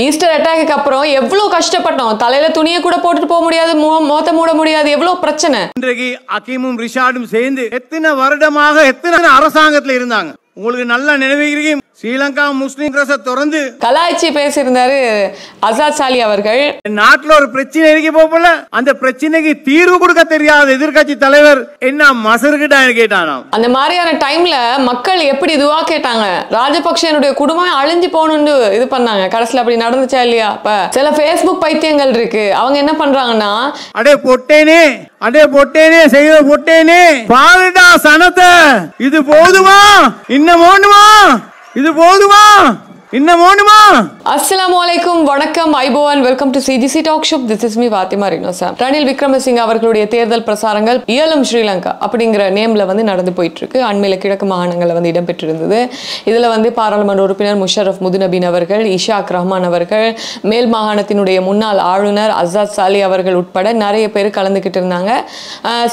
Easter attack அப்புறம் எவ்வளவு கஷ்டப்பட்டோம். தலையில துணியை கூட போட்டுட்டு போக முடியாது, முகத்தை மூட முடியாது, எவ்வளவு பிரச்சனை. இன்றைக்கு அகீமும் ரிஷாடும் சேர்ந்து எத்தனை வருடமாக எத்தனை அரசாங்கத்தில் இருந்தாங்க. உங்களுக்கு நல்லா நினைவுகிறீங்க, ஸ்ரீலங்கா முஸ்லிம் பிரஸை திறந்து கலாய்ச்சி பேசியிருந்தாரு அசாத் சாலி அவர்கள். நாட்டில் ஒரு பிரச்சனை இருக்க போல அந்த பிரச்சனைக்கு தீர்வு கொடுக்க தெரியாத எதிர்கட்சி தலைவர் என்ன மசருக்கிட்ட கேட்டானா. அந்த மாதிரியான டைம்ல மக்கள் எப்படி இதுவா கேட்டாங்க. ராஜபக்சேனுடைய குடும்பம் அழிஞ்சு போகணும்னு இது பண்ணாங்க. கடைசியில் அப்படி நடந்துச்சா இல்லையா? இப்ப சில பேஸ்புக் பைத்தியங்கள் இருக்கு, அவங்க என்ன பண்றாங்கன்னா, அடே பொட்டேனே செய்த பொட்டேனே பாருடா சனத்தை, இது போதுமா இன்னும் வேணுமா, இது போதுமா இன்னும் வேணுமா. அஸ்ஸலாமு அலைக்கும், வணக்கம், ஐபோவன், welcome to CGC talk show. This is me Fathima Rinosa. Ranil Wickremesinghe அவர்களுடைய தேர்தல் பிரசாரங்கள் இயலும் ஸ்ரீலங்கா அப்படிங்கிற நேம்ல வந்து நடந்து போயிட்டு இருக்கு. அண்மையில கிழக்கு மாகாணங்கள்ல வந்து இடம்பெற்றிருந்தது. இதுல வந்து பாராளுமன்ற உறுப்பினர் முஷரப் முதுநபீன் அவர்கள், இஷாக் ரஹ்மான் அவர்கள், மேல் மாகாணத்தினுடைய முன்னாள் ஆளுநர் அசாத் சாலி அவர்கள் உட்பட நிறைய பேர் கலந்துக்கிட்டு இருந்தாங்க.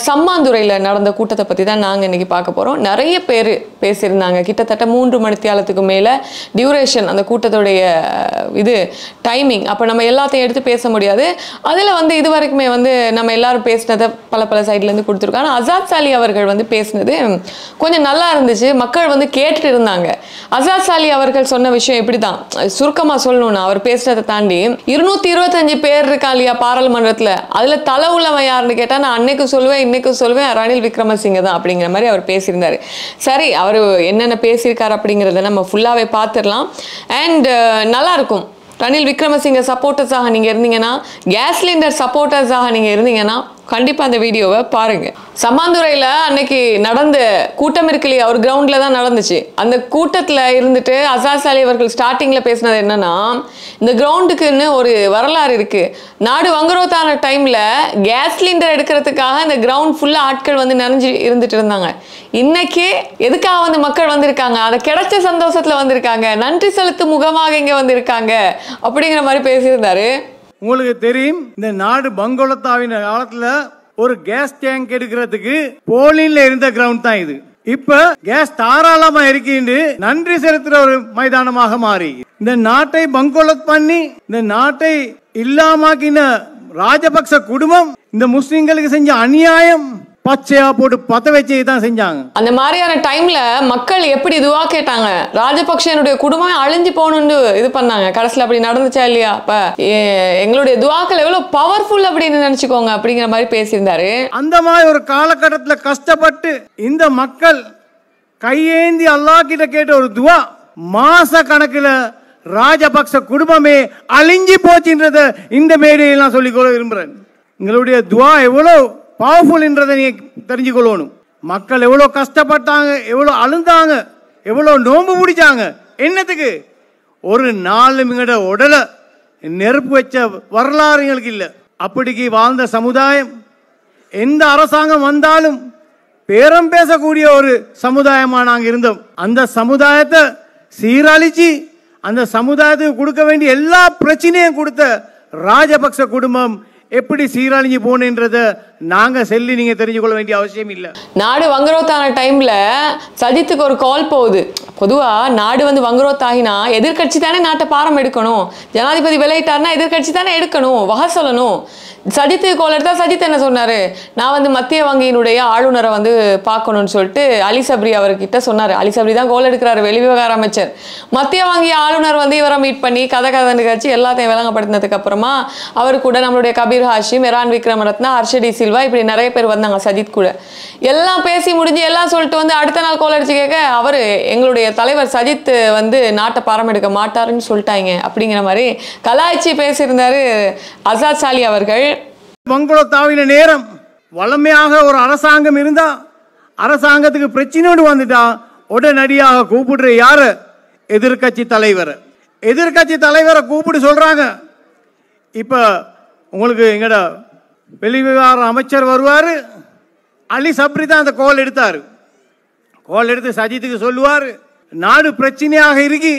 சம்மாந்துறையில் நடந்த கூட்டத்தை பற்றி தான் நாங்கள் இன்னைக்கு பார்க்க போகிறோம். நிறைய பேர் பேசியிருந்தாங்க. கிட்டத்தட்ட 3 மணித்தியாலத்துக்கு மேலே டியூரேஷன் அந்த கூட்டத்துடைய இது டைமிங். அப்போ நம்ம எல்லாத்தையும் எடுத்து பேச முடியாது. அதில் வந்து இது வரைக்குமே வந்து நம்ம எல்லாரும் பேசினதை பல சைட்லேருந்து கொடுத்துருக்கோம். ஆனால் அசாத் சாலி அவர்கள் வந்து பேசினது கொஞ்சம் நல்லா இருந்துச்சு. மக்கள் வந்து கேட்டுட்டு இருந்தாங்க. அசாத் சாலி அவர்கள் சொன்ன விஷயம் இப்படி தான், சுருக்கமாக சொல்லணும்னா அவர் பேசினதை தாண்டி 225 பேர் இருக்கா இல்லையா பாராளுமன்றத்தில், அதில் தலை உள்ளவன் யாருன்னு கேட்டால் நான் அன்னைக்கு சொல்லுவேன் இன்னைக்கு சொல்லுவேன் ரணில் விக்ரமசிங்க தான் அப்படிங்கிற மாதிரி அவர் பேசியிருந்தார். சரி, அவர் என்னென்ன பேசியிருக்காரு அப்படிங்கிறத நம்ம ஃபுல்லாகவே பார்த்துடலாம். அண்ட் நல்லா இருக்கும். ரணில் விக்ரமசிங்க சப்போர்ட்டர்ஸாக நீங்கள் இருந்தீங்கன்னா, கேஸ் சிலிண்டர் சப்போர்ட்டர்ஸாக நீங்கள் இருந்தீங்கன்னா கண்டிப்பாக அந்த வீடியோவை பாருங்க. சம்மாந்துறையில் அன்னைக்கு நடந்த கூட்டம் இருக்கு இல்லையா, ஒரு கிரவுண்டில் தான் நடந்துச்சு. அந்த கூட்டத்தில் இருந்துட்டு அசாத் சாலி அவர்கள் ஸ்டார்டிங்கில் பேசினது என்னன்னா, இந்த கிரவுண்டுக்குன்னு ஒரு வரலாறு இருக்கு. நாடு வங்குரோத்தான டைமில் கேஸ் சிலிண்டர் எடுக்கிறதுக்காக இந்த கிரவுண்ட் ஃபுல்லாக ஆட்கள் வந்து நிறைஞ்சு இருந்துட்டு இருந்தாங்க. இன்னைக்கு எதுக்காக வந்து மக்கள் வந்திருக்காங்க, அதை கிடைச்ச சந்தோஷத்தில் வந்திருக்காங்க, நன்றி செலுத்தும் முகமாக இங்கே வந்திருக்காங்க அப்படிங்கிற மாதிரி பேசியிருந்தாரு. உங்களுக்கு தெரியும், இந்த நாடு பங்கோலத்தாவின் காலத்துல ஒரு கேஸ் டேங்க் எடுக்கிறதுக்கு போலின்ல இருந்த கிரவுண்ட் தான் இது. இப்ப கேஸ் தாராளமா இருக்கின்று நன்றி செலுத்துற ஒரு மைதானமாக மாறி இந்த நாட்டை பங்கோலத் பண்ணி இந்த நாட்டை இல்லாமக்கின ராஜபக்ச குடும்பம் இந்த முஸ்லிம்களுக்கு செஞ்ச அநியாயம் பச்சையா போட்டு பத்த வச்சு தான் செஞ்சாங்க. அந்த மாதிரியான டைம்ல மக்கள் எப்படி இதுவா கேட்டாங்க. ராஜபக்சேனுடைய குடும்பம் அழிஞ்சு போகணும்னு இது பண்ணாங்க. கடைசியில் அப்படி நடந்துச்சா இல்லையா? அப்ப எங்களுடைய துவாக்கள் எவ்வளவு பவர்ஃபுல் அப்படின்னு நினைச்சுக்கோங்க அப்படிங்கிற மாதிரி பேசியிருந்தாரு. அந்த மாதிரி ஒரு காலகட்டத்தில் கஷ்டப்பட்டு இந்த மக்கள் கையேந்தி அல்லாஹ் கிட்ட கேட்ட ஒரு துவா மாச கணக்கில் ராஜபக்ச குடும்பமே அழிஞ்சு போச்சுன்றத இந்த மேடையில் நான் சொல்லிக்கொள்ள விரும்புறேன். எங்களுடைய துவா எவ்வளவு பவர்ஃபுல் என்றதை நீங்க தெரிஞ்சுக்கொள்ளணும். மக்கள் எவ்வளவு கஷ்டப்பட்டாங்க, எவ்வளவு அழுந்தாங்க, எவ்வளவு நோம்பு பிடிச்சாங்க. என்னத்துக்கு? ஒரு நாள் எங்களோட உடலை நெருப்பு வச்ச வரலாறு எங்களுக்கு இல்லை. அப்படிக்கு வாழ்ந்த சமுதாயம் எந்த அரசாங்கம் வந்தாலும் பேரம் பேசக்கூடிய ஒரு சமுதாயமாக நாங்கள் இருந்தோம். அந்த சமுதாயத்தை சீரழிச்சு அந்த சமுதாயத்துக்கு கொடுக்க வேண்டிய எல்லா பிரச்சனையும் கொடுத்த ராஜபக்ச குடும்பம் எப்படி சீரழிஞ்சு போனேன்றத நாங்க சொல்லி நீங்க தெரிஞ்சு கொள்ள வேண்டிய அவசியம் இல்லை. நாடு வங்குரோத்தான டைம்ல சஜித்துக்கு ஒரு கால் போகுது. பொதுவா நாடு வந்து வங்குரோத் ஆகினா எதிர்கட்சி தானே நாட்டை பாரம் எடுக்கணும். ஜனாதிபதி விளையிட்டாருன்னா எதிர்கட்சி தானே எடுக்கணும், வகை சொல்லணும். சஜித்துக்கு கால் எடுத்தா சஜித் என்ன சொன்னாரு, நான் வந்து மத்திய வங்கியினுடைய ஆளுநரை வந்து பார்க்கணும்னு சொல்லிட்டு அலி சப்ரி அவர்கிட்ட சொன்னாரு. அலி சப்ரி தான் கால் எடுக்கிறாரு, வெளிவிவகார அமைச்சர். மத்திய வங்கி ஆளுநர் வந்து இவரை மீட் பண்ணி கதை நிகழ்ச்சி எல்லாத்தையும் விளங்கப்படுத்தினதுக்கு அப்புறமா அவர் கூட நம்மளுடைய கபீர் ஹாஷிம், எரான் விக்ரமரத்னா, ஹர்ஷடி சில்வா, இப்படி நிறைய பேர் வந்தாங்க சஜித் கூட. எல்லாம் பேசி முடிஞ்சு எல்லாம் சொல்லிட்டு வந்து அடுத்த நாள் கால் அடிச்சு கேட்க, அவர் எங்களுடைய தலைவர் சஜித் வந்து நாட்டை பாரம் எடுக்க மாட்டாருன்னு சொல்லிட்டாங்க அப்படிங்கிற மாதிரி கலாய்ச்சி பேசியிருந்தாரு அசாத் சாலி அவர்கள். பங்கோலத்தாவின நேரம் வளமையாக ஒரு அரசாங்கம் இருந்தா, அரசாங்கத்துக்கு பிரச்சனையோடு வந்துட்டா உடனடியாக கூப்பிடுற யாரு? எதிர்கட்சி தலைவர். எதிர்கட்சி தலைவரை கூப்பிட்டு சொல்றாங்க, இப்ப உங்களுக்கு எங்கட வெளிவிவகார அமைச்சர் வருவாரு, அலி சப்ரி தான் அந்த கால் எடுத்தாரு. கால் எடுத்து சஜித்துக்கு சொல்லுவார், நாடு பிரச்சனையாக இருக்கு,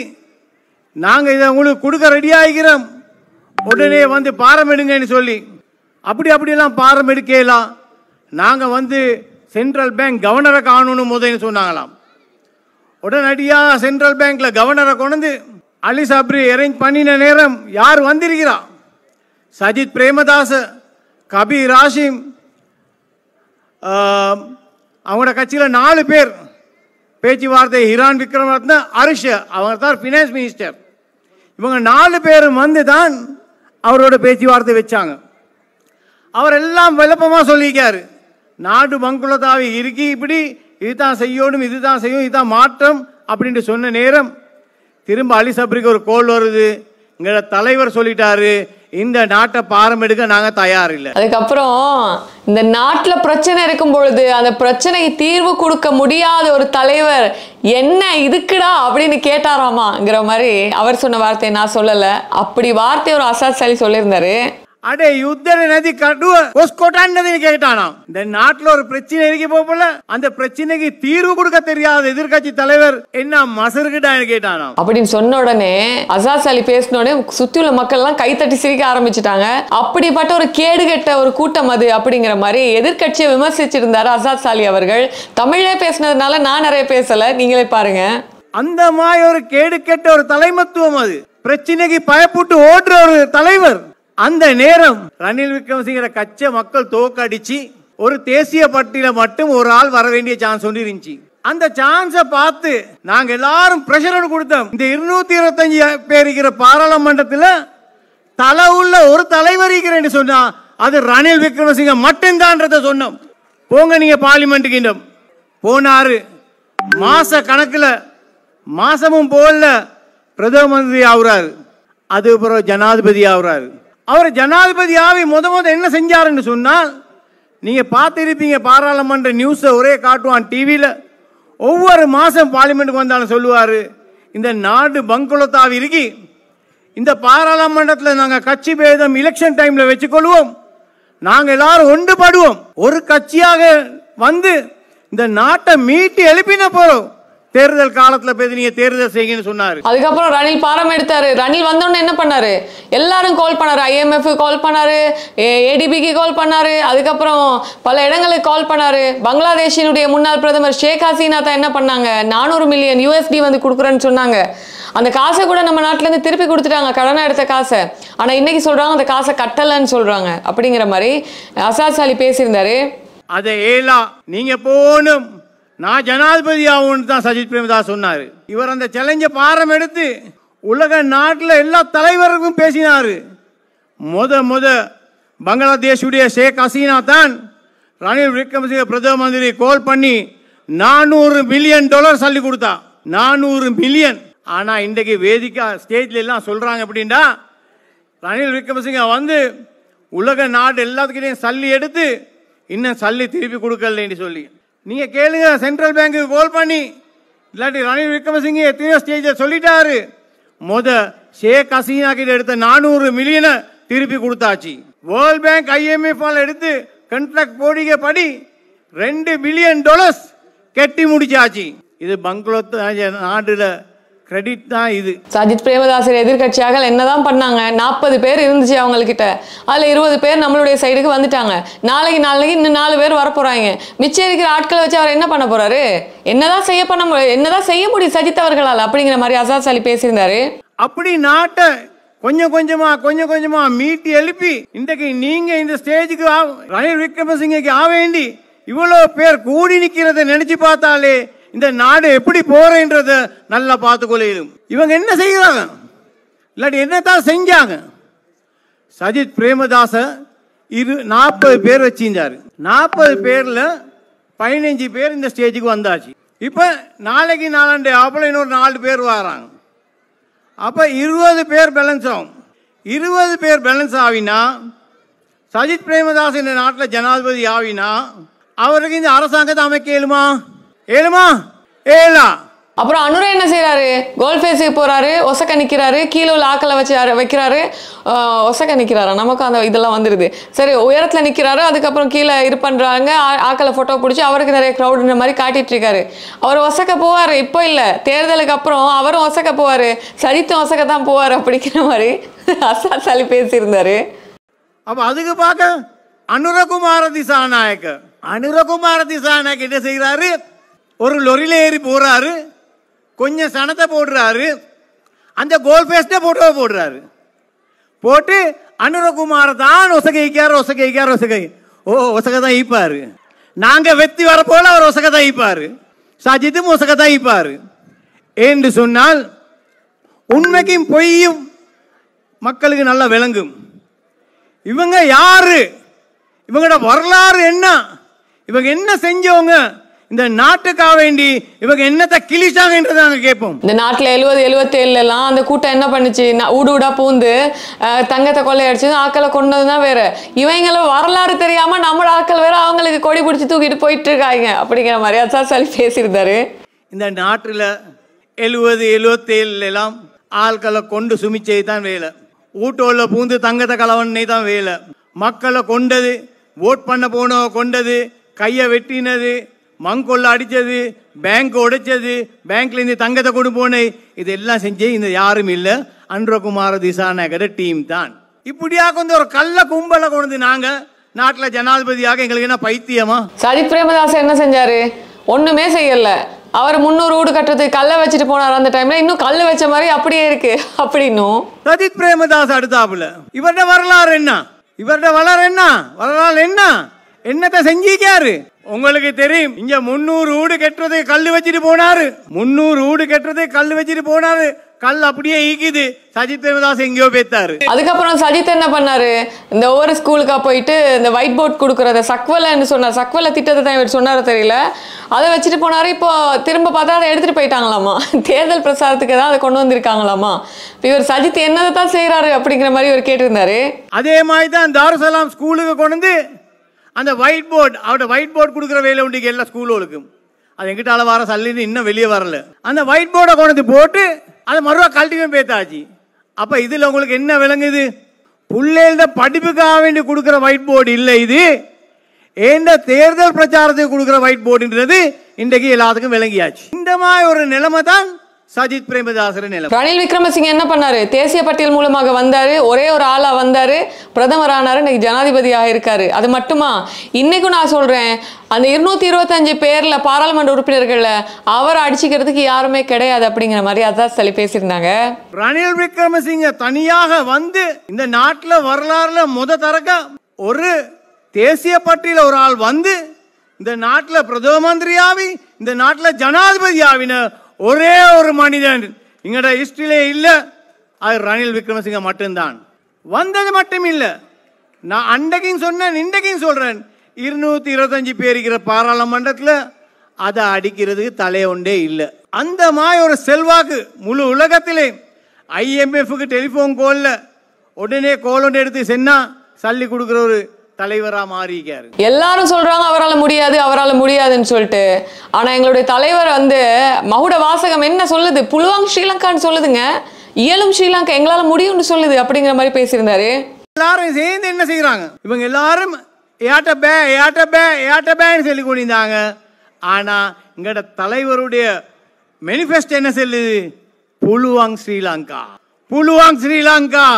நாங்க இதை உங்களுக்கு கொடுக்க ரெடி ஆகிறோம், உடனே வந்து பாரம் எடுங்கன்னு சொல்லி அப்படியெல்லாம் பாரம் எடுக்கலாம். நாங்கள் வந்து சென்ட்ரல் பேங்க் கவர்னரை காணணும் முதல்னு சொன்னாங்களாம். உடனடியாக சென்ட்ரல் பேங்க்ல கவர்னரை கொண்டு அலி சப்ரி அரேஞ்ச் பண்ணின நேரம் யார் வந்திருக்கிறா? சஜித் பிரேமதாச, கபீர் ராஷிம், அவங்களோட கட்சியில் 4 பேர் பேச்சுவார்த்தை. ஹிரான் விக்ரமரத்ன, ஹரிஷ், அவங்க தான் ஃபினான்ஸ் மினிஸ்டர். இவங்க 4 பேரும் வந்து தான் அவரோட பேச்சுவார்த்தை வச்சாங்க. அவர் எல்லாம் விளப்பமாக சொல்லிக்காரு. நாடு பங்குலதாவி இருக்கி இப்படி இதுதான் செய்யணும், இதுதான் செய்யும், இதுதான் மாற்றம் அப்படின்ட்டு சொன்ன நேரம் திரும்ப அலி சப்ரிக்கு ஒரு கோல் வருது. எங்களோட தலைவர் சொல்லிட்டாரு, இந்த நாட்டை பாரம் எடுக்க நாங்க தயார் இல்லை. அதுக்கப்புறம் இந்த நாட்டுல பிரச்சனை இருக்கும் பொழுது அந்த பிரச்சனைக்கு தீர்வு கொடுக்க முடியாத ஒரு தலைவர் என்ன இதுக்குடா அப்படின்னு கேட்டாராமாங்கிற மாதிரி அவர் சொன்ன வார்த்தையை நான் சொல்லல. அப்படி வார்த்தை ஒரு அசாத் அலி சொல்லியிருந்தாரு. அடே யுத்த நதி கடுவ கொட்டான்னு கேட்டானா? இந்த நாட்டுல ஒரு பிரச்சனை இருக்க போல அந்த பிரச்சனைக்கு தீர்வு கொடுக்க தெரியாத எதிர்கட்சி தலைவர் என்ன மசருக்கிட்டான்னு கேட்டானா? அப்படின்னு சொன்ன உடனே அசாத் அலி பேசின உடனே சுத்தி உள்ள மக்கள் எல்லாம் கைத்தட்டி சிரிக்க ஆரம்பிச்சுட்டாங்க. அப்படிப்பட்ட ஒரு கேடுகட்ட ஒரு கூட்டம் அது அப்படிங்கிற மாதிரி எதிர்கட்சியை விமர்சிச்சிருந்தாரு அசாத் அலி அவர்கள். தமிழே பேசினதுனால நான் நிறைய பேசல, நீங்களே பாருங்க. அந்த மாதிரி ஒரு கேடுகட்ட ஒரு தலைமத்துவம், அது பிரச்சனைக்கு பயப்பட்டு ஓடுற ஒரு தலைவர். அந்த நேரம் ரணில் விக்ரமசிங்க கட்சி மக்கள் தோக்கடிச்சு ஒரு தேசிய பட்டியல மட்டும் ஒரு ஆள் வர வேண்டிய சான்ஸ் ஒன்று இருந்துச்சு. அந்த சான்ஸை பார்த்து நாங்க எல்லாரும் பிரஷர் கொடுத்தோம். இந்த 225 பேர் இருக்கிற பாராளுமன்றத்தில் தலை உள்ள ஒரு தலைவர் இருக்கிறேன்னு சொன்னா அது ரணில் விக்ரமசிங்க மட்டும்தான் சொன்னோம். போங்க நீங்க பார்லிமெண்ட்டுக்கு. போனாரு. மாச கணக்கில் மாசமும் போல பிரதம மந்திரி ஆகுறாரு. அதுக்கப்புறம் ஜனாதிபதி ஆகுறாரு. அவர் ஜனாதிபதி ஆகி முத என்ன செஞ்சாருன்னு சொன்னால், நீங்க பார்த்திருப்பீங்க பாராளுமன்ற நியூஸை ஒரே காட்டுவான் டிவியில். ஒவ்வொரு மாசம் பார்லிமெண்ட்டுக்கு வந்தாலும் சொல்லுவாரு, இந்த நாடு பங்குலத்தாவி இருக்கி, இந்த பாராளுமன்றத்தில் நாங்கள் கட்சி பேதம் எலெக்ஷன் டைம்ல வச்சுக்கொள்வோம், நாங்கள் எல்லாரும் ஒன்றுபடுவோம், ஒரு கட்சியாக வந்து இந்த நாட்டை மீட்டு எழுப்பின போறோம், தேர்தல் காலத்துல போய் நீங்க தேர்தல் செய்யுங்கன்னு சொன்னாரு. அதுக்கப்புறம் ரணில் பாரம் எடுத்தாரு. ரணில் வந்தோடனே என்ன பண்ணாரு? எல்லாரும் கால் பண்ணாரு. IMF கால் பண்ணாரு, ADBக்கு கால் பண்ணாரு, அதுக்கப்புறம் பல இடங்களுக்கு கால் பண்ணாரு. பங்களாதேஷினுடைய முன்னாள் பிரதமர் ஷேக் ஹசீனா தான் என்ன பண்ணாங்க, 400 மில்லியன் USD வந்து கொடுக்குறேன்னு சொன்னாங்க. அந்த காசை கூட நம்ம நாட்டுல இருந்து திருப்பி கொடுத்துட்டாங்க, கடனை எடுத்த காசை. ஆனா இன்னைக்கு சொல்றாங்க அந்த காசை கட்டலன்னு சொல்றாங்க. அப்படிங்கிற மாதிரி அசாத் அலி பேசியிருந்தாரு. அதை ஏலா நீங்க போனும், நான் ஜனாதிபதி ஆகும்னு தான் சஜித் பிரேமதாஸ் சொன்னார். இவர் அந்த சேலஞ்சை பாரம் எடுத்து உலக நாட்டில் எல்லா தலைவருக்கும் பேசினாரு. முத பங்களாதேஷுடைய ஷேக் ஹசீனா தான் ரணில் விக்ரமசிங்க பிரதம மந்திரி கால் பண்ணி $400 மில்லியன் சொல்லி கொடுத்தா. 400 மில்லியன். ஆனா இன்றைக்கு வேதிக்கா ஸ்டேஜ்ல எல்லாம் சொல்றாங்க அப்படின்னா, ரணில் விக்ரமசிங்க வந்து உலக நாடு எல்லாத்துக்கிட்டையும் சல்லி எடுத்து இன்னும் சல்லி திருப்பி கொடுக்கலன்னு சொல்லி. நீங்க கேளுங்க, சென்ட்ரல் பேங்க்கு கால் பண்ணி, இல்லாட்டி ரணில் விக்ரமசிங்க எத்தனையோ ஸ்டேஜ் சொல்லிட்டாரு. ஷேக் ஹசீனா கிட்ட எடுத்த 400 மில்லியனை திருப்பி கொடுத்தாச்சு. வேர்ல்ட் பேங்க் IMF எடுத்து கான்ட்ராக்ட் போடிக்க படி $2 பில்லியன் கட்டி முடிச்சாச்சு. இது பங்களாதேஷ் நாடுல கிரெடிட் தான் இது. சஜித் பிரேமதாசர் எதிர்கட்சியாக என்னதான் பண்ணாங்க? 40 பேர் இருந்துச்சு அவங்க கிட்ட. அதுல 20 பேர் நம்மளுடைய சைடுக்கு வந்துட்டாங்க. நாளைக்கு இன்னும் 4 பேர் வரப்போறாங்க. மிச்சம் இருக்கிற ஆட்களை வச்சு அவர் என்ன பண்ண போறாரு? என்னதான் செய்ய முடியும் சஜித் அவர்களால்? அப்படிங்கிற மாதிரி அசாத் அலி பேசியிருந்தாரு. அப்படி நாட்டை கொஞ்சம் கொஞ்சமா மீட்டி எழுப்பி இன்றைக்கு நீங்க இந்த ஸ்டேஜுக்கு ரணில் விக்ரமசிங்கக்கு ஆக வேண்டி இவ்வளவு பேர் கூடி நிக்கிறத நினைச்சு பார்த்தாலே இந்த நாடு எப்படி போறேன்றத நல்லா பார்த்துக்கொள்ளும். இவங்க என்ன செய்யறாங்க, இல்லாட்டி என்னத்தான் செஞ்சாங்க? சஜித் பிரேமதாச 40 பேர் வச்சிருந்தாரு. 40 பேர்ல 15 பேர் இந்த ஸ்டேஜுக்கு வந்தாச்சு. இப்ப நாளைக்கு நாளாண்டே ஆப்பிள் இன்னொரு 4 பேர் வராங்க. அப்ப 20 பேர் பேலன்ஸ் ஆகும். 20 பேர் பேலன்ஸ் ஆவினா சஜித் பிரேமதாஸ் இந்த நாட்டில் ஜனாதிபதி ஆவினா அவருக்கு இந்த அரசாங்கத்தை அமைக்க ஏழுமா? அப்புறம் அனுரா என்ன செய்யறாரு? கோல்ஃபேஸுக்கு போறாரு, ஒசக்க நிக்கிறாரு, கீழே உள்ள ஆக்களை வச்சு வைக்கிறாரு. ஒசக்க நிக்கிறாரா? நமக்கு அந்த இதெல்லாம் வந்துருது. சரி, உயரத்துல நிக்கிறாரு, அதுக்கப்புறம் கீழே இது பண்றாங்க, ஆக்களை போட்டோ பிடிச்சி அவருக்கு நிறைய க்ரௌடுன்ற மாதிரி காட்டிட்டு இருக்காரு. அவர் ஒசக்க போவாரு, இப்போ இல்ல, தேர்தலுக்கு அப்புறம் அவரும் ஒசக்க போவாரு, சஜித்தும் ஒசக்க தான் போவாரு அப்படிங்கிற மாதிரி அசாத் அலி பேசியிருந்தாரு. அப்ப அதுக்கு பார்க்க அனுரகுமார திசாநாயக்க என்ன செய்கிறாரு? ஒரு லொரியில ஏறி போறாரு, கொஞ்சம் சனத்தை போடுறாரு, அந்த கோல் பேஸ்ட போட்டோ போடுறாரு. போட்டு அனுரகுமார் தான் ஒசகை ஒசகை தான் ஈப்பாரு. நாங்க வெத்தி வர போல அவர் ஒசகை தான் ஈப்பாரு. சஜித்தும் ஒசகை தான் ஈப்பாரு என்று சொன்னால் உண்மைக்கும் பொய்யும் மக்களுக்கு நல்லா விளங்கும். இவங்க யாரு, இவங்களோட வரலாறு என்ன, இவங்க என்ன செஞ்சவங்க, இந்த நாட்டுக்காக வேண்டி இவங்க என்னத்தை கிழிச்சாங்கன்றதை நாங்கள் கேட்போம். இந்த நாட்டில் 70-77 அந்த கூட்டம் என்ன பண்ணுச்சு, ஊடா பூந்து தங்கத்தை கொள்ளையடிச்சு ஆக்களை கொண்டதுதான் வேற. இவங்கள வரலாறு தெரியாம நம்மளோட ஆக்கள் வேற அவங்களுக்கு கொடி பிடிச்சி தூக்கிட்டு போயிட்டு இருக்காங்க அப்படிங்கிற மாதிரி அசாசாலி பேசியிருந்தாரு. இந்த நாட்டில் 70-77 ஆட்களை கொண்டு சுமிச்சே தான் வேலை. ஊட்டோல பூந்து தங்கத்தை கலவனே தான் வேலை. மக்களை கொண்டது, ஓட் பண்ண போனோ கொண்டது, கையை வெட்டினது, மங்கொள்ள அடித்தது, பேங்க் உடைச்சது, பேங்க்ல இருந்து தங்கத்தை கொண்டு போனேன், இதெல்லாம் செஞ்சு இந்த யாரும் இல்லை, அனுரகுமார திசாநாயகர டீம் தான். இப்படியா கொஞ்சம் ஒரு கள்ள கும்பலை கொண்டு நாங்க நாட்டில் ஜனாதிபதியாக எங்களுக்கு என்ன பைத்தியமா? சஜித் பிரேமதாஸ் என்ன செஞ்சாரு? ஒண்ணுமே செய்யல. அவர் 300 வீடு கட்டுறதுக்கு கல்லை வச்சுட்டு போனார். அந்த டைம்ல இன்னும் கல்லு வச்ச மாதிரி அப்படியே இருக்கு அப்படின்னும். சஜித் பிரேமதாஸ் அடுத்தாப்புல இவருடைய வரலாறு என்ன, இவருடைய வரலாறு என்ன, என்னத்தை செஞ்சிக்காரு உங்களுக்கு தெரியும். இங்க 300 வீடு கட்டுறது கல்லு வச்சுட்டு போனாரு. 300 வீடு கட்டுறது கல்லு வச்சுட்டு போனாரு. கல் அப்படியே ஈக்குது. சஜித் பிரேமதாஸ் எங்கேயோ பேத்தாரு. அதுக்கப்புறம் சஜித் என்ன பண்ணாரு, இந்த ஒவ்வொரு ஸ்கூலுக்கா போயிட்டு இந்த ஒயிட் போர்ட் கொடுக்கறத சக்வலன்னு சொன்னார். சக்வல திட்டத்தை தான் இவர் சொன்னாரு தெரியல, அதை வச்சுட்டு போனாரு. இப்போ திரும்ப பார்த்தா அதை எடுத்துட்டு போயிட்டாங்களாமா. தேர்தல் பிரசாரத்துக்கு தான் அதை கொண்டு வந்திருக்காங்களாமா. இவர் சஜித் என்னதை தான் செய்யறாரு அப்படிங்கிற மாதிரி இவர் கேட்டிருந்தாரு. அதே மாதிரி தான் தாருசலாம் ஸ்கூலுக்கு கொண்டு வந்து அந்த ஒயிட் போர்டு, அவரோட ஒயிட் போர்டு கொடுக்குற வேலை உண்டு எல்லா ஸ்கூலுக்கும். அது எங்கிட்டால வர சல்லின்னு இன்னும் வெளியே வரல. அந்த ஒயிட் போர்டை கொண்டு போட்டு அதை மறுவா கழட்டியும் பேத்தாச்சு. அப்ப இதுல உங்களுக்கு என்ன விளங்குது? புள்ளைகள படிப்புக்காக வேண்டி கொடுக்குற ஒயிட் போர்டு இல்லை, இது ஏந்த தேர்தல் பிரச்சாரத்துக்கு கொடுக்குற ஒயிட் போர்டுன்றது இன்றைக்கு எல்லாத்துக்கும் விளங்கியாச்சு. இந்த மாதிரி ஒரு நிலைமை தான் சஜித் பிரேமதாசர் நிலை. ரணில் விக்ரமசிங்க என்ன பண்ணாரு, தேசிய பட்டியல் மூலமாக வந்தாரு, ஒரே ஒரு ஆளா வந்தாரு, பிரதமர் ஆனாரு, இன்னைக்கு ஜனாதிபதியாக இருக்காரு. அது மட்டுமா, இன்னைக்கும் நான் சொல்றேன், அந்த 225 பேர்ல பாராளுமன்ற உறுப்பினர்கள்ல அவர் அடிச்சுக்கிறதுக்கு யாருமே கிடையாது அப்படிங்கிற மாதிரி அதான் சொல்லி பேசியிருந்தாங்க. ரணில் விக்ரமசிங்க தனியாக வந்து இந்த நாட்டில் வரலாறுல தரக்க ஒரு தேசிய பட்டியல ஒரு ஆள் வந்து இந்த நாட்டில் பிரதம மந்திரியாவி, இந்த நாட்டில் ஜனாதிபதியாவின ஒரே ஒரு மனிதன் எங்கட ஹிஸ்டரியிலே இல்லை, அது ரணில் விக்ரமசிங்க மட்டும்தான். வந்தது மட்டும் இல்லை, நான் அன்றைக்கும் சொன்னேன், இன்றைக்கும் சொல்றேன், 225 பேர் இருக்கிற பாராளுமன்றத்தில் அதை அடிக்கிறதுக்கு தலையொண்டே இல்லை. அந்த மாதிரி ஒரு செல்வாக்கு முழு உலகத்திலே IMFக்கு டெலிஃபோன் கோல்ல உடனே கோல் ஒன்று எடுத்து சென்னா சல்லி கொடுக்குற ஒரு தலைவரா மாறிக்காரு. எல்லாரும் சொல்றாங்க அவரால் முடியாதுன்னு சொல்லிட்டு. ஆனா எங்களுடைய தலைவர் வந்து மகுட வாசகம் என்ன சொல்லுது, புலுவாங் ஸ்ரீலங்கான்னு சொல்லுதுங்க, இயலும் ஸ்ரீலங்கா எங்களால முடியும்னு சொல்லுது அப்படிங்கிற மாதிரி பேசியிருந்தாரு. எல்லாரும் சேர்ந்து என்ன செய்யறாங்க, இவங்க எல்லாரும் ஏட்டபேன்னு சொல்லி கொண்டிருந்தாங்க. ஆனா எங்கட தலைவருடைய மேனிஃபெஸ்டோ என்ன சொல்லுது, புலுவாங் ஸ்ரீலங்கா, புலுவாங் ஸ்ரீலங்கா,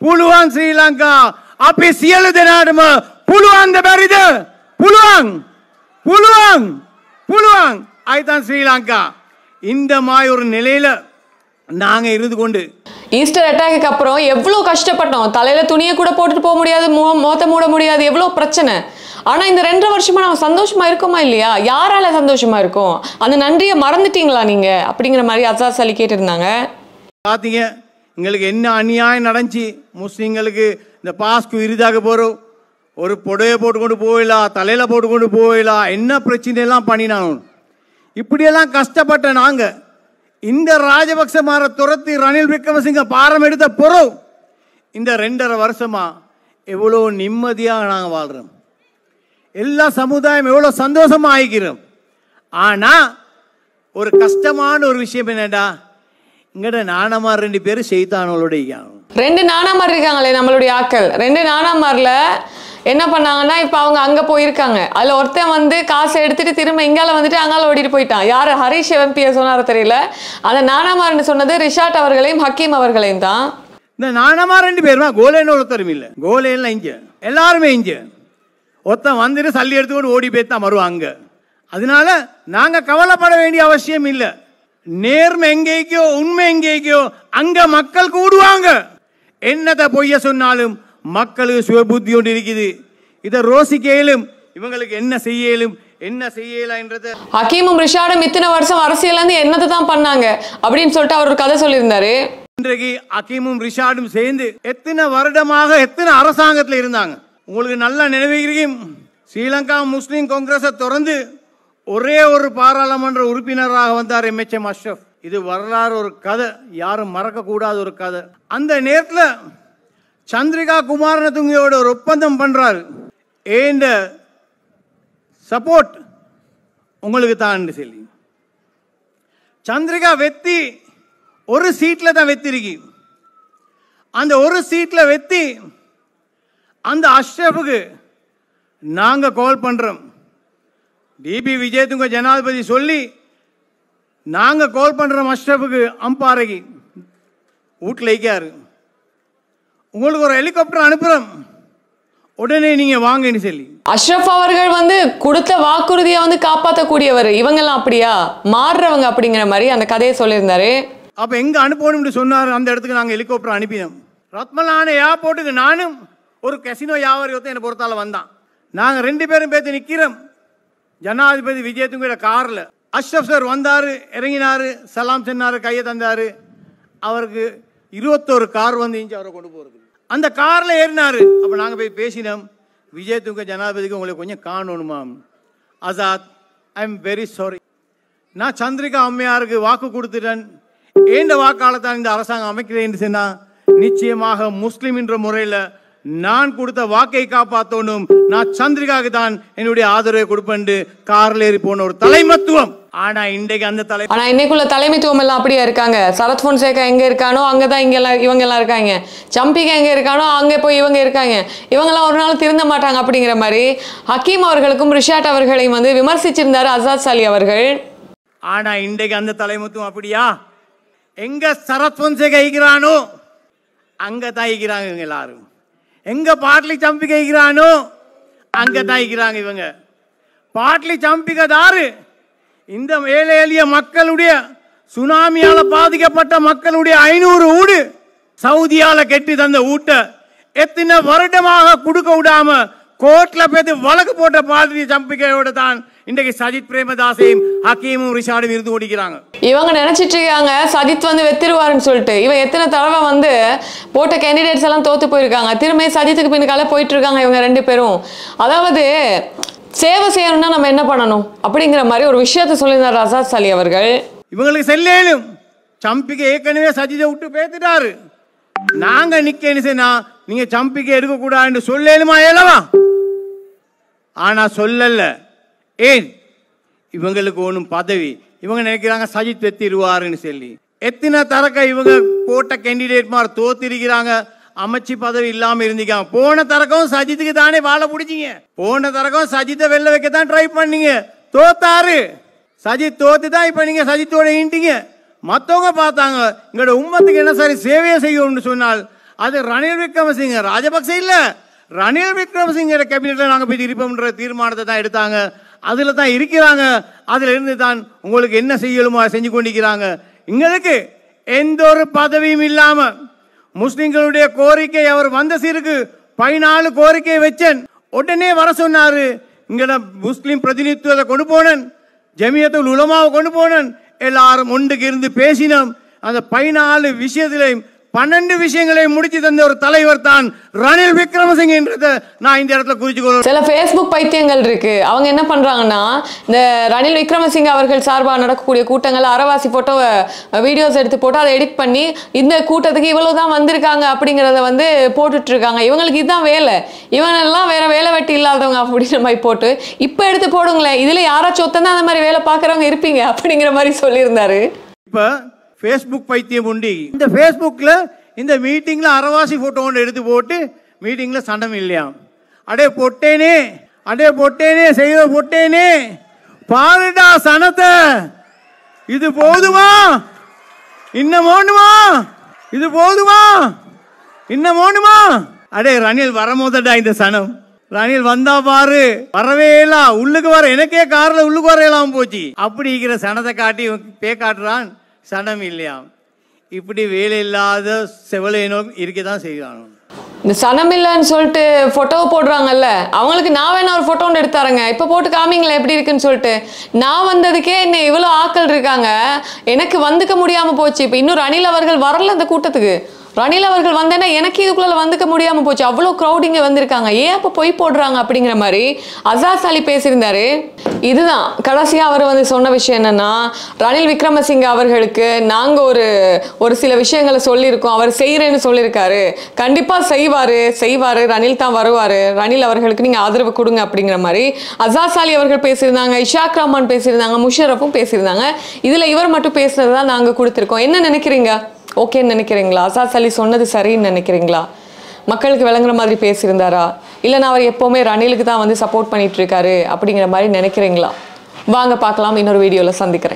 புலுவாங் ஸ்ரீலங்கா. அப்படி සියලු දෙනාටම පුළුවන් ද බැරිද? පුළුවන් පුළුවන් පුළුවන් ஐதான் ஸ்ரீலங்கா. இந்த மாதிரி ஒரு நிலையில நாங்க இருந்து கொண்டு ஈஸ்டர் அட்டாக்கு அப்புறம் எவ்வளவு கஷ்டப்பட்டோம். தலையில துணியை கூட போட்டுட்டு போக முடியாது, முகத்தை மூட முடியாது, எவ்வளவு பிரச்சனை. ஆனா இந்த 2.5 வருஷமா நம்ம சந்தோஷமா இருக்கோமா இல்லையா? யாரால சந்தோஷமா இருக்கும்? அந்த நன்றியை மறந்துட்டீங்களா நீங்க அப்படிங்கிற மாதிரி அசாஸ் அலி கேட்டிருந்தாங்க. பாத்தீங்க எங்களுக்கு என்ன அநியாயம் நடந்துச்சு. முஸ்லிம்களுக்கு இந்த பாஸ்கு இறுதாக போகிறோம், ஒரு புடையை போட்டுக்கொண்டு போயிடலாம், தலையில் போட்டுக்கொண்டு போயிடலாம், என்ன பிரச்சனையெல்லாம் பண்ணினாங்க. இப்படியெல்லாம் கஷ்டப்பட்ட நாங்கள் இந்த ராஜபக்ச மாற துரத்தி ரணில் விக்ரமசிங்க பாரம் எடுத்த பொறவு இந்த 2.5 வருஷமா எவ்வளோ நிம்மதியாக நாங்கள் வாழ்கிறோம். எல்லா சமுதாயம் எவ்வளோ சந்தோஷமாக ஆகிக்கிறோம். ஆனால் ஒரு கஷ்டமான ஒரு விஷயம் என்னடா, இங்கட நாணமார் 2 பேரும் செய்தானோட 2 நாணாமார் இருக்காங்களே நம்மளுடைய ஆக்கள். 2 நாணாமார்ல என்ன பண்ணாங்கன்னா, இப்ப அவங்க அங்க போயிருக்காங்க. அதுல ஒருத்தன் வந்து காசை எடுத்துட்டு திரும்ப இங்கால வந்துட்டு அங்கால ஓடிட்டு போயிட்டான். யாரு ஹரிஷ் எம்பி சொன்னாரோ தெரியல. அந்த நாணாமார்னு சொன்னது ரிஷாட் அவர்களையும் ஹக்கீம் அவர்களையும் தான். இந்த நாணமார் 2 பேருமா கோலேன்னு ஒருத்தரும் இல்லை, கோலேலாம் இங்க எல்லாருமே இங்க ஒருத்தன் வந்துட்டு சல்லி எடுத்துக்கொண்டு ஓடி போய்த்தான் வருவாங்க. அதனால நாங்க கவலைப்பட வேண்டிய அவசியம் இல்லை. நேர்மை எங்கேக்கோ உண்மை எங்கேக்கோ அங்க மக்கள் கூடுவாங்க. என்னத பொய்ய சொன்னாலும் மக்களுக்கு சுயபுத்தி ஒன்று இருக்குது. இதை ரோசிக்கலும் இவங்களுக்கு என்ன செய்யலும் என்ன செய்யலாம் என்றது. ஹக்கீமும் ரிஷாடும் இத்தனை வருஷம் அரசியல் வந்து என்னத்தை தான் பண்ணாங்க அப்படின்னு சொல்லிட்டு அவர் ஒரு கதை சொல்லியிருந்தாரு. இன்றைக்கு ஹக்கீமும் ரிஷாடும் சேர்ந்து எத்தனை வருடமாக எத்தனை அரசாங்கத்தில் இருந்தாங்க. உங்களுக்கு நல்லா நினைவுகிறீங்க, ஸ்ரீலங்கா முஸ்லீம் காங்கிரஸை தொடர்ந்து ஒரே ஒரு பாராளுமன்ற உறுப்பினராக வந்தார் MHM அஷ்ரப். இது வரலாறு, ஒரு கதை, யாரும் மறக்க கூடாத ஒரு கதை. அந்த நேரத்தில் சந்திரிகா குமாரதுங்கயோட ஒரு ஒப்பந்தம் பண்றாரு. ஏண்ட சப்போர்ட் உங்களுக்கு தான் சொல்லி சந்திரிகா வெத்தி ஒரு சீட்ல தான் வெத்திருக்கி. அந்த ஒரு சீட்ல வெத்தி அந்த அஷ்ரஃபுக்கு நாங்க கால் பண்றோம். டிபி விஜயதுங்க ஜனாதிபதி சொல்லி நாங்க கால் பண்றோம் அஷ்ரஃபுக்கு அம்பாறைக்கு வீட்டில் வைக்காரு. உங்களுக்கு ஒரு ஹெலிகாப்டர் அனுப்புறோம், உடனே நீங்க வாங்கன்னு சொல்லி. அஷ்ரஃப் அவர்கள் வந்து கொடுத்த வாக்குறுதியை வந்து காப்பாற்றக்கூடியவர். இவங்கெல்லாம் அப்படியா மாறுறவங்க அப்படிங்கிற மாதிரி அந்த கதையை சொல்லியிருந்தாரு. அப்ப எங்க அனுப்பணும்னு சொன்னாரு. அந்த இடத்துக்கு நாங்க ஹெலிகாப்டர் அனுப்பினோம். ரத்மலான ஏர்போர்ட்டுக்கு நானும் ஒரு கசினோ வியாபாரி ஒருத்தன் என்னை பொறுத்தால வந்தான். நாங்க 2 பேரும் பேத்து நிக்கிறோம் ஜனாதிபதி விஜயதுங்க கார்ல. அஷ்ரப் சார் வந்தாரு, இறங்கினாரு, சலாம் சொன்னாரு, கையை தந்தாரு. அவருக்கு 21 கார் வந்து இஞ்சி அவரை கொண்டு போறது. அந்த கார்ல ஏறினாரு. அப்ப நாங்க போய் பேசினோம், விஜயதுங்க ஜனாதிபதிக்கு உங்களுக்கு கொஞ்சம் காணணுமாம். Asad, I am very sorry, நான் சந்திரிகா அம்மையாருக்கு வாக்கு கொடுத்துட்டேன். ஏண்ட வாக்காளர் தான் இந்த அரசாங்கம் அமைக்கிறேன் சொன்னா நிச்சயமாக முஸ்லிம் என்ற முறையில் நான் கொடுத்த வாக்கை காப்பாற்றணும். நான் சந்திரிகாவுக்கு தான் என்னுடைய ஆதரவை கொடுப்பேன். கார்ல ஏறி போன ஒரு தலைமத்துவம். ஆனா இன்றைக்கு அந்த இன்னைக்குள்ள தலைமைத்துவம் எல்லாம் அப்படியே இருக்காங்க. சரத் பொன்சேகா எங்க இருக்கானோ அங்கதான் இவங்க எல்லாம் இருக்காங்க. சம்பிகா எங்க இருக்கானோ அங்கே போய் இவங்க இருக்காங்க. இவங்கெல்லாம் ஒரு நாள் திருந்த மாட்டாங்க அப்படிங்கிற மாதிரி ஹக்கீம் அவர்களுக்கும் ரிஷாட் அவர்களையும் வந்து விமர்சிச்சிருந்தாரு அசாத் சாலி அவர்கள். ஆனா இன்றைக்கு அந்த தலைமத்துவம் அப்படியா? எங்க சரத் பொன்சேகா ஈகிறானோ அங்கதான் ஈகிறாங்க இவங்க எல்லாரும். எங்க பாட்லி சம்பிகா ஈகிறானோ அங்கதான் ஈகிறாங்க இவங்க. பாட்லி சம்பிகா தாரு இந்த ஏழை எளிய மக்களுடைய சுனாமியால பாதிக்கப்பட்ட மக்களுடைய 500 வீடு சவுதியால கெட்டி தந்த வீட்ட எத்தனை வருடமாக கொடுக்க விடாம கோர்ட்ல போய் வழக்கு போட்ட பாட்லி சம்பிகையோட தான் இன்றைக்கு சஜித் பிரேமதாசையும் ஹக்கீமும் ரிஷாடும் இருந்து ஓடிக்கிறாங்க. இவங்க நினைச்சிட்டு இருக்காங்க சஜித் வந்து வெத்திருவாருன்னு சொல்லிட்டு. இவன் எத்தனை தடவை வந்து போட்ட கேண்டிடேட்ஸ் எல்லாம் தோத்து போயிருக்காங்க. திரும்ப சஜித்துக்கு பின்னுக்கால போயிட்டு இருக்காங்க இவங்க 2 பேரும். அதாவது சேவை செய்யணும்னா நம்ம என்ன பண்ணணும் அப்படிங்கிற மாதிரி ஒரு விஷயத்த சொல்லியிருந்தார் அசாத் சாலி அவர்கள். இவங்களுக்கு செல்லும் சம்பிகை ஏற்கனவே சஜித்தை விட்டு பேத்துட்டாரு. நாங்க நிக்கா நீங்க சம்பிகை எடுக்க கூடாதுன்னு சொல்லலுமா ஏலவா? ஆனா சொல்லல. ஏன்? இவங்களுக்கு ஒன்றும் பதவி. இவங்க நினைக்கிறாங்க சஜித் வெத்திடுவாருன்னு சொல்லி. எத்தனை தரக்க இவங்க போட்ட கேண்டிடேட் மாதிரி தோத்திருக்கிறாங்க. அமைச்சு பதவி இல்லாம இருந்தீங்க. போன தரக்கம் சஜித்துக்கு தானே வாழ பிடிச்சிங்க. போன தரக்கம் சஜித்தை வெளில வைக்கத்தான் ட்ரை பண்ணீங்க, தோத்தாரு. சஜித் தோத்து தான் இப்ப நீங்க சஜித்தோட ஈண்டிங்க. மற்றவங்க பார்த்தாங்க எங்களோட உம்மத்துக்கு என்ன சரி சேவையை செய்யணும்னு சொன்னால் அது ரணில் விக்ரமசிங்க ராஜபக்சே இல்ல, ரணில் விக்ரமசிங்க கேபினெட்ல நாங்க போய் இருப்போம்ன்ற தீர்மானத்தை தான் எடுத்தாங்க. அதுல தான் இருக்கிறாங்க. அதுல இருந்து தான் உங்களுக்கு என்ன செய்யலுமோ செஞ்சு கொண்டிருக்கிறாங்க. எங்களுக்கு எந்த ஒரு பதவியும் இல்லாம முஸ்லிம்களுடைய கோரிக்கை அவர் வந்த சீருக்கு 14 கோரிக்கை வச்சேன். உடனே வர சொன்னாரு. இங்க முஸ்லிம் பிரதிநிதித்துவத்தை கொண்டு போனேன், ஜமியத்துல் உலமாவை கொண்டு போனேன். எல்லாரும் ஒன்றுக்கு இருந்து பேசினோம். அந்த 14 விஷயத்திலையும் 12 விஷயங்களை முடிச்சு தந்த ஒரு தலைவர் தான் ரணில் விக்ரமசிங்கே என்றதை நான் இந்த இடத்துல குறிச்சுக்கொள்றேன். சில ஃபேஸ்புக் பைத்தியங்கள் இருக்கு. அவங்க என்ன பண்றாங்கன்னா இந்த ரணில் விக்ரமசிங்கே அவர்கள் சார்பாக நடக்கக்கூடிய கூட்டங்கள் அறவாசி போட்டோ வீடியோஸ் எடுத்து போட்டு அதை எடிட் பண்ணி இந்த கூட்டத்துக்கு இவ்வளவுதான் வந்திருக்காங்க அப்படிங்கிறத வந்து போட்டுட்டு இருக்காங்க. இவங்களுக்கு இதுதான் வேலை. இவங்கெல்லாம் வேற வேலை வெட்டி இல்லாதவங்க அப்படின்ற மாதிரி போட்டு இப்போ எடுத்து போடுங்களேன். இதுல யாராச்சும் ஒத்தந்தான் அந்த மாதிரி வேலை பார்க்குறவங்க இருப்பீங்க அப்படிங்கிற மாதிரி சொல்லியிருந்தாரு. இப்போ ஃபேஸ்புக் பைத்தியம் உண்டு. இந்த ஃபேஸ்புக்கில் இந்த மீட்டிங்கில் அறவாசி ஃபோட்டோ ஒன்று எடுத்து போட்டு மீட்டிங்கில் சண்டம் இல்லையா? அடே பொட்டேனே, அடே பொட்டேனே, செய்த பொட்டேனே, பாருடா சனத்தை, இது போதுமா? இன்னும் வேணுமா? இது போதுமா? இன்னும் வேணுமா? அடே ரணில் வரமோதடா இந்த சனம். ரணில் வந்தா பாரு வரவே இல்ல உள்ளுக்கு வர எனக்கே கார்ல உள்ளுக்கு வரையலாம் போச்சு அப்படி இருக்கிற சனத்தை காட்டி பே காட்டுறான் சனம் இல்லையா இப்படி வேலை இல்லாத செவலேனோ இருக்கதான் செய்யறானோ இந்த சனம் இல்லைன்னு சொல்லிட்டு போட்டோ போடுறாங்கல்ல அவங்களுக்கு நான் வேணா ஒரு போட்டோ ஒன்று எடுத்தாருங்க இப்போ போட்டு காமிங்களேன் எப்படி இருக்குன்னு சொல்லிட்டு நான் வந்ததுக்கே என்ன இவ்வளோ ஆட்கள் இருக்காங்க எனக்கு வந்துக்க முடியாம போச்சு இப்போ இன்னும் ரணில் அவர்கள் வரல அந்த கூட்டத்துக்கு ரணில் அவர்கள் வந்தேன்னா எனக்கு இதுக்குள்ள வந்துக்க முடியாம போச்சு அவ்வளோ க்ரௌடிங்க வந்திருக்காங்க ஏன் அப்போ பொய் போடுறாங்க அப்படிங்கிற மாதிரி அசாஸ் அலி பேசியிருந்தாரு இதுதான் கடைசியா அவர் வந்து சொன்ன விஷயம் என்னன்னா ரணில் விக்ரமசிங்க அவர்களுக்கு நாங்க ஒரு சில விஷயங்களை சொல்லியிருக்கோம் அவர் செய்யறேன்னு சொல்லியிருக்காரு கண்டிப்பா செய்வாரு ரணில் தான் வருவாரு ரணில் அவர்களுக்கு நீங்க ஆதரவு கொடுங்க அப்படிங்கிற மாதிரி அசாஸ் அலி அவர்கள் பேசியிருந்தாங்க இஷாக் ரஹ்மான் பேசியிருந்தாங்க முஷரஃபும் பேசியிருந்தாங்க இதுல இவர் மட்டும் பேசுனதுதான் நாங்க கொடுத்திருக்கோம் என்ன நினைக்கிறீங்க ஓகேன்னு நினைக்கிறீங்களா அசாஸ் அலி சொன்னது சரின்னு நினைக்கிறீங்களா மக்களுக்கு விளங்குற மாதிரி பேசியிருந்தாரா இல்லைன்னா அவர் எப்போவுமே ரணிலுக்கு தான் வந்து சப்போர்ட் பண்ணிட்டு இருக்காரு அப்படிங்கிற மாதிரி நினைக்கிறீங்களா வாங்க பார்க்கலாம் இன்னொரு வீடியோவில் சந்திக்கிறேன்